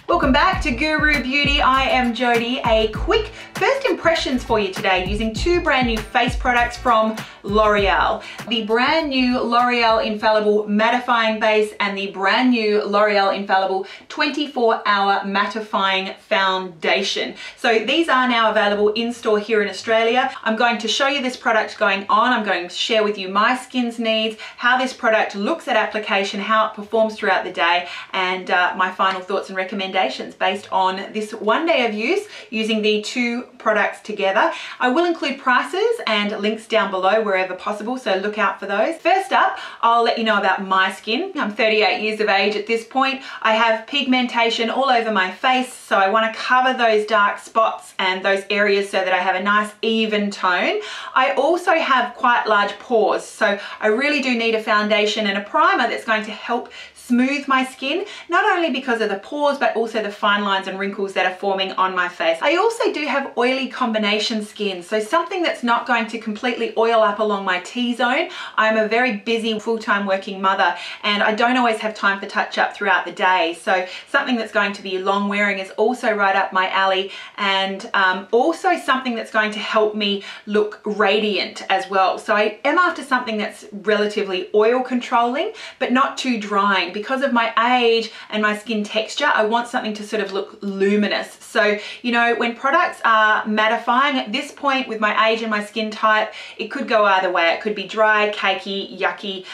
Welcome back to GOO ROO Beauty. I am Jodi. A quick first impressions for you today using two brand new face products from L'Oreal. The brand new L'Oreal Infallible Mattifying Base and the brand new L'Oreal Infallible 24-Hour Mattifying Foundation. So these are now available in store here in Australia. I'm going to show you this product going on. I'm going to share with you my skin's needs, how this product looks at application, how it performs throughout the day, and my final thoughts and recommendations based on this one day of use using the two products together. I will include prices and links down below wherever possible, so look out for those. First up, I'll let you know about my skin. I'm 38 years of age at this point. I have pigmentation all over my face, so I want to cover those dark spots and those areas so that I have a nice even tone. I also have quite large pores, so I really do need a foundation and a primer that's going to help smooth my skin, not only because of the pores but also the fine lines and wrinkles that are forming on my face. I also do have oily combination skin, so something that's not going to completely oil up along my T-zone. I'm a very busy full-time working mother and I don't always have time for touch-up throughout the day, so something that's going to be long wearing is also right up my alley, and also something that's going to help me look radiant as well. So I am after something that's relatively oil controlling but not too drying. Because of my age and my skin texture, I want something to sort of look luminous. So, you know, when products are mattifying, at this point with my age and my skin type, it could go either way. It could be dry, cakey, yucky,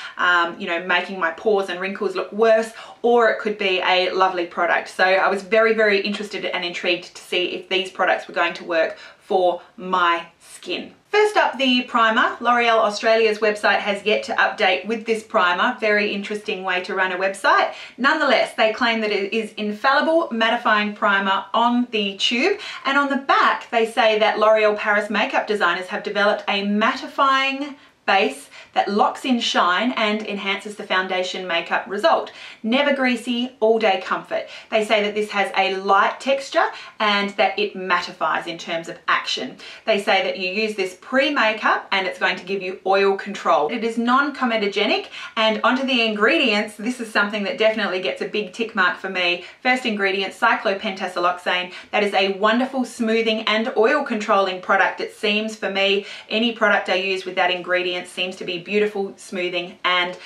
you know, making my pores and wrinkles look worse, or it could be a lovely product. So I was very, very interested and intrigued to see if these products were going to work for my skin. First up, the primer. L'Oreal Australia's website has yet to update with this primer. Very interesting way to run a website. Nonetheless, they claim that it is Infallible Mattifying Primer on the tube, and on the back they say that L'Oreal Paris makeup designers have developed a mattifying base that locks in shine and enhances the foundation makeup result. Never greasy, all day comfort. They say that this has a light texture and that it mattifies in terms of action. They say that you use this pre-makeup and it's going to give you oil control. It is non-comedogenic, and onto the ingredients, this is something that definitely gets a big tick mark for me. First ingredient, cyclopentasiloxane. That is a wonderful smoothing and oil controlling product, it seems for me. Any product I use with that ingredient seems to be beautiful, smoothing and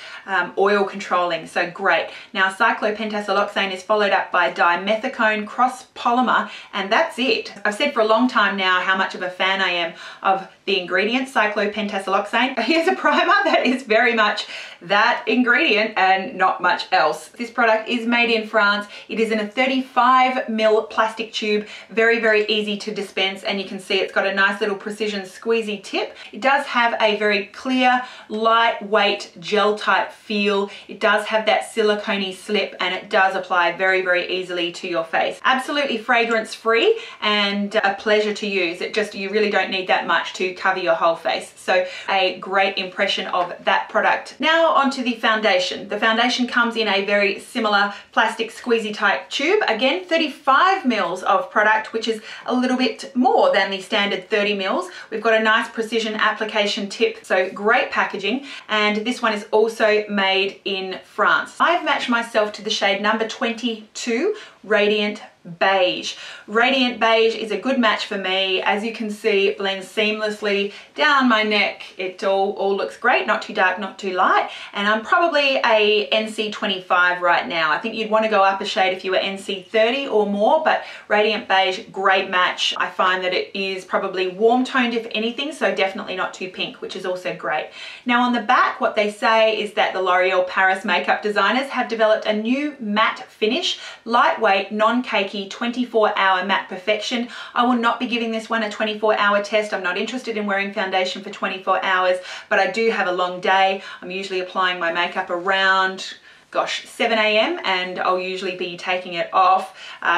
oil controlling, so great. Now cyclopentasiloxane is followed up by dimethicone cross polymer, and that's it. I've said for a long time now how much of a fan I am of the ingredient cyclopentasiloxane. Here's a primer that is very much that ingredient and not much else. This product is made in France. It is in a 35ml plastic tube, very, very easy to dispense, and you can see it's got a nice little precision squeezy tip. It does have a very clear, lightweight gel type feel. It does have that silicone-y slip, and it does apply very, very easily to your face. Absolutely fragrance free and a pleasure to use. You really don't need that much to cover your whole face. So a great impression of that product. Now onto the foundation. The foundation comes in a very similar plastic squeezy type tube. Again, 35ml of product, which is a little bit more than the standard 30ml. We've got a nice precision application tip, so great packaging, and this one is also made in France. I've matched myself to the shade number 22, Radiant Beige. Radiant Beige is a good match for me. As you can see, it blends seamlessly down my neck. It all looks great, not too dark, not too light, and I'm probably a NC 25 right now. I think you'd want to go up a shade if you were NC 30 or more, but Radiant Beige, great match. I find that it is probably warm toned if anything, so definitely not too pink, which is also great. Now on the back, what they say is that the L'Oreal Paris makeup designers have developed a new matte finish, lightweight, non-cakey, 24-hour matte perfection. I will not be giving this one a 24-hour test. I'm not interested in wearing foundation for 24 hours, but I do have a long day. I'm usually applying my makeup around, gosh, 7 a.m. and I'll usually be taking it off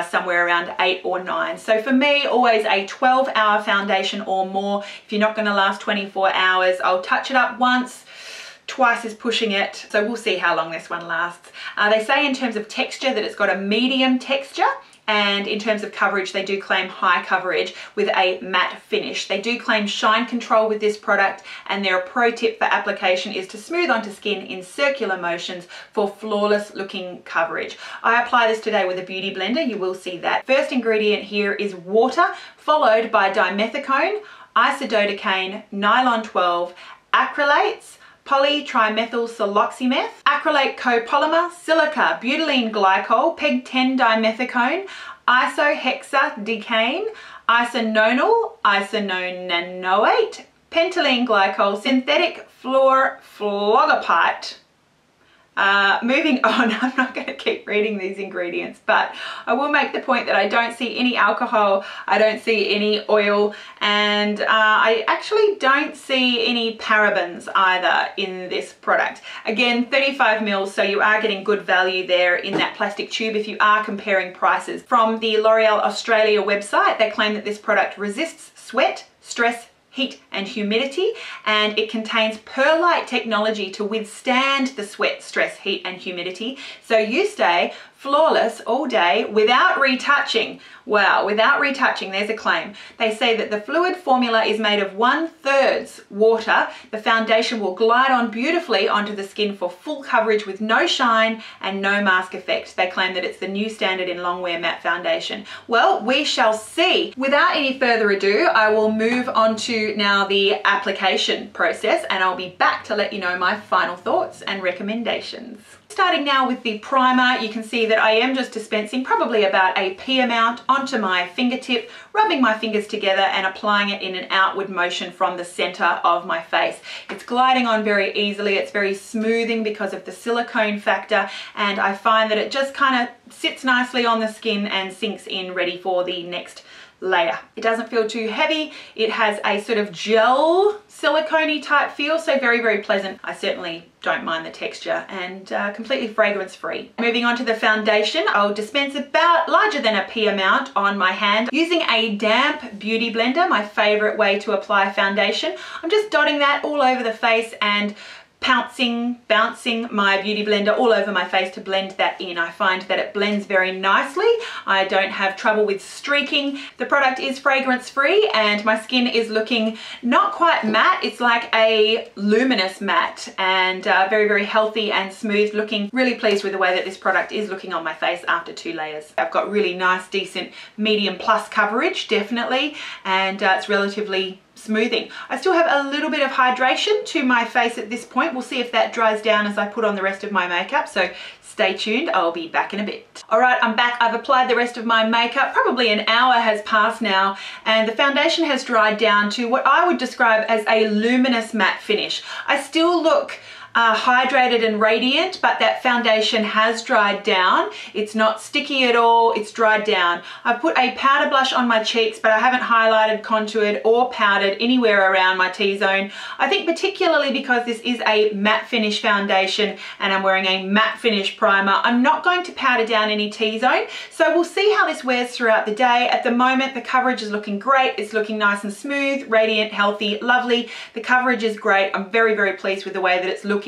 somewhere around 8 or 9. So for me, always a 12-hour foundation or more. If you're not going to last 24 hours, I'll touch it up once, twice is pushing it, so we'll see how long this one lasts. They say in terms of texture that it's got a medium texture, and in terms of coverage, they do claim high coverage with a matte finish. They do claim shine control with this product, and their pro tip for application is to smooth onto skin in circular motions for flawless looking coverage. I apply this today with a beauty blender. You will see that. First ingredient here is water, followed by dimethicone, isododecane, nylon 12, acrylates, polytrimethylsiloxymeth, acrylate copolymer, silica, butylene glycol, peg 10 dimethicone, isohexadecane, isononyl, isononanoate, pentylene glycol, synthetic fluorphlogopite. Moving on, I'm not going to keep reading these ingredients, but I will make the point that I don't see any alcohol, I don't see any oil, and I actually don't see any parabens either in this product. Again, 35 mils, so you are getting good value there in that plastic tube if you are comparing prices. From the L'Oreal Australia website, they claim that this product resists sweat, stress, heat and humidity, and it contains perlite technology to withstand the sweat, stress, heat and humidity, so you stay flawless all day without retouching. Wow, without retouching, there's a claim. They say that the fluid formula is made of 1/3 water. The foundation will glide on beautifully onto the skin for full coverage with no shine and no mask effect. They claim that it's the new standard in long wear matte foundation. Well, we shall see. Without any further ado, I will move on to now the application process, and I'll be back to let you know my final thoughts and recommendations. Starting now with the primer, you can see that I am just dispensing probably about a pea amount onto my fingertip, rubbing my fingers together and applying it in an outward motion from the center of my face. It's gliding on very easily, it's very smoothing because of the silicone factor, and I find that it just kind of sits nicely on the skin and sinks in ready for the next layer. It doesn't feel too heavy. It has a sort of gel silicone-y type feel, so very, very pleasant. I certainly don't mind the texture, and completely fragrance free. Moving on to the foundation, I'll dispense about larger than a pea amount on my hand using a damp beauty blender, my favorite way to apply foundation. I'm just dotting that all over the face and bouncing my beauty blender all over my face to blend that in. I find that it blends very nicely. I don't have trouble with streaking. The product is fragrance free and my skin is looking not quite matte. It's like a luminous matte, and very, very healthy and smooth looking. Really pleased with the way that this product is looking on my face after 2 layers. I've got really nice, decent, medium plus coverage, definitely, and it's relatively smoothing. I still have a little bit of hydration to my face at this point. We'll see if that dries down as I put on the rest of my makeup, so stay tuned. I'll be back in a bit. All right, I'm back. I've applied the rest of my makeup. Probably an hour has passed now, and the foundation has dried down to what I would describe as a luminous matte finish. I still look hydrated and radiant, but that foundation has dried down. It's not sticky at all, it's dried down. I've put a powder blush on my cheeks, but I haven't highlighted, contoured or powdered anywhere around my T-zone. I think particularly because this is a matte finish foundation and I'm wearing a matte finish primer, I'm not going to powder down any T-zone. So we'll see how this wears throughout the day. At the moment, the coverage is looking great. It's looking nice and smooth, radiant, healthy, lovely. The coverage is great. I'm very, very pleased with the way that it's looking.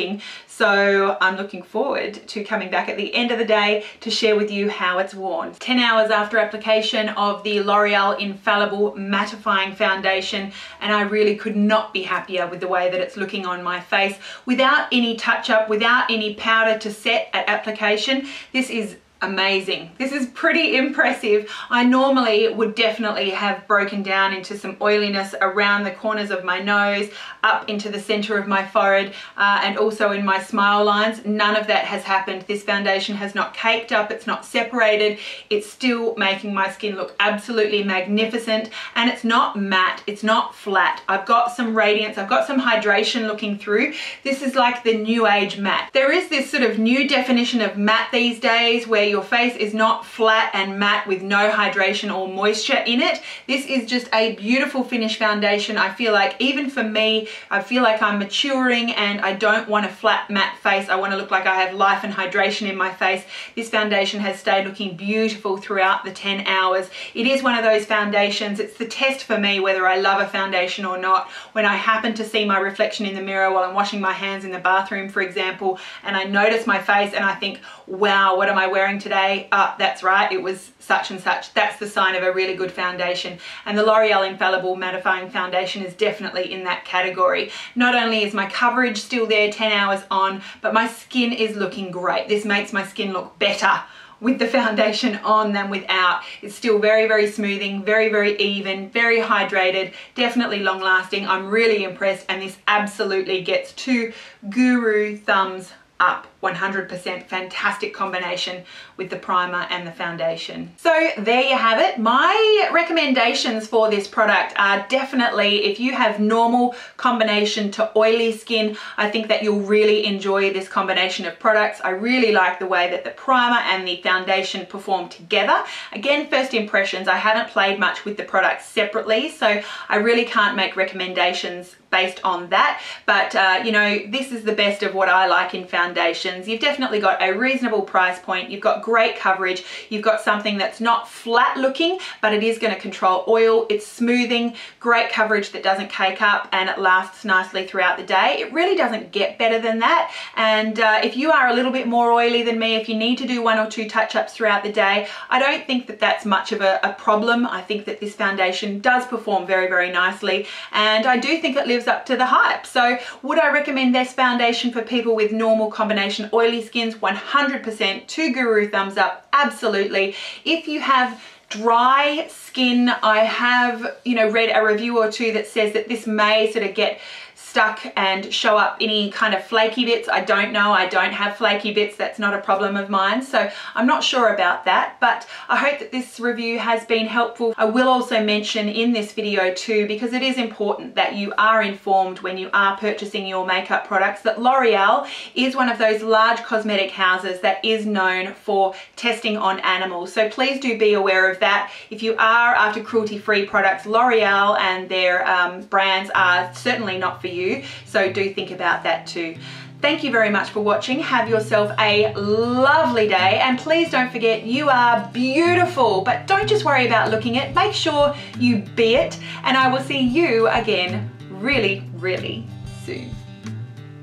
So I'm looking forward to coming back at the end of the day to share with you how it's worn. 10 hours after application of the L'Oreal Infallible Mattifying Foundation, and I really could not be happier with the way that it's looking on my face without any touch-up, without any powder to set at application. This is amazing. This is pretty impressive. I normally would definitely have broken down into some oiliness around the corners of my nose, up into the center of my forehead, and also in my smile lines. None of that has happened. This foundation has not caked up, it's not separated. It's still making my skin look absolutely magnificent, and it's not matte, it's not flat. I've got some radiance, I've got some hydration looking through. This is like the new age matte. There is this sort of new definition of matte these days where your face is not flat and matte with no hydration or moisture in it. This is just a beautiful finish foundation. I feel like even for me, I feel like I'm maturing and I don't want a flat matte face. I want to look like I have life and hydration in my face. This foundation has stayed looking beautiful throughout the 10 hours. It is one of those foundations, it's the test for me whether I love a foundation or not. When I happen to see my reflection in the mirror while I'm washing my hands in the bathroom, for example, and I notice my face and I think, wow, what am I wearing today, that's right, it was such and such. That's the sign of a really good foundation. And the L'Oreal Infallible Mattifying Foundation is definitely in that category. Not only is my coverage still there 10 hours on, but my skin is looking great. This makes my skin look better with the foundation on than without. It's still very, very smoothing, very, very even, very hydrated, definitely long lasting. I'm really impressed, and this absolutely gets 2 GOO ROO thumbs up. 100% fantastic combination with the primer and the foundation. So there you have it. My recommendations for this product are definitely, if you have normal combination to oily skin, I think that you'll really enjoy this combination of products. I really like the way that the primer and the foundation perform together. Again, first impressions, I haven't played much with the products separately, so I really can't make recommendations based on that. But you know, this is the best of what I like in foundations. You've definitely got a reasonable price point, you've got great coverage, you've got something that's not flat looking, but it is going to control oil, it's smoothing, great coverage that doesn't cake up, and it lasts nicely throughout the day. It really doesn't get better than that. And if you are a little bit more oily than me, if you need to do 1 or 2 touch-ups throughout the day, I don't think that that's much of a problem. I think that this foundation does perform very, very nicely, and I do think it lives up to the hype. So would I recommend this foundation for people with normal combination oily skins? 100%. 2 GOO ROO thumbs up, absolutely. If you have dry skin, I have, you know, read a review or 2 that says that this may sort of get stuck and show up any kind of flaky bits. I don't know, I don't have flaky bits, that's not a problem of mine, so I'm not sure about that, but I hope that this review has been helpful. I will also mention in this video too, because it is important that you are informed when you are purchasing your makeup products, that L'Oreal is one of those large cosmetic houses that is known for testing on animals, so please do be aware of that. If you are after cruelty-free products, L'Oreal and their brands are certainly not for you. So do think about that too. Thank you very much for watching. Have yourself a lovely day, and please don't forget, you are beautiful, but don't just worry about looking it, make sure you be it, and I will see you again really, really soon.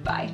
Bye.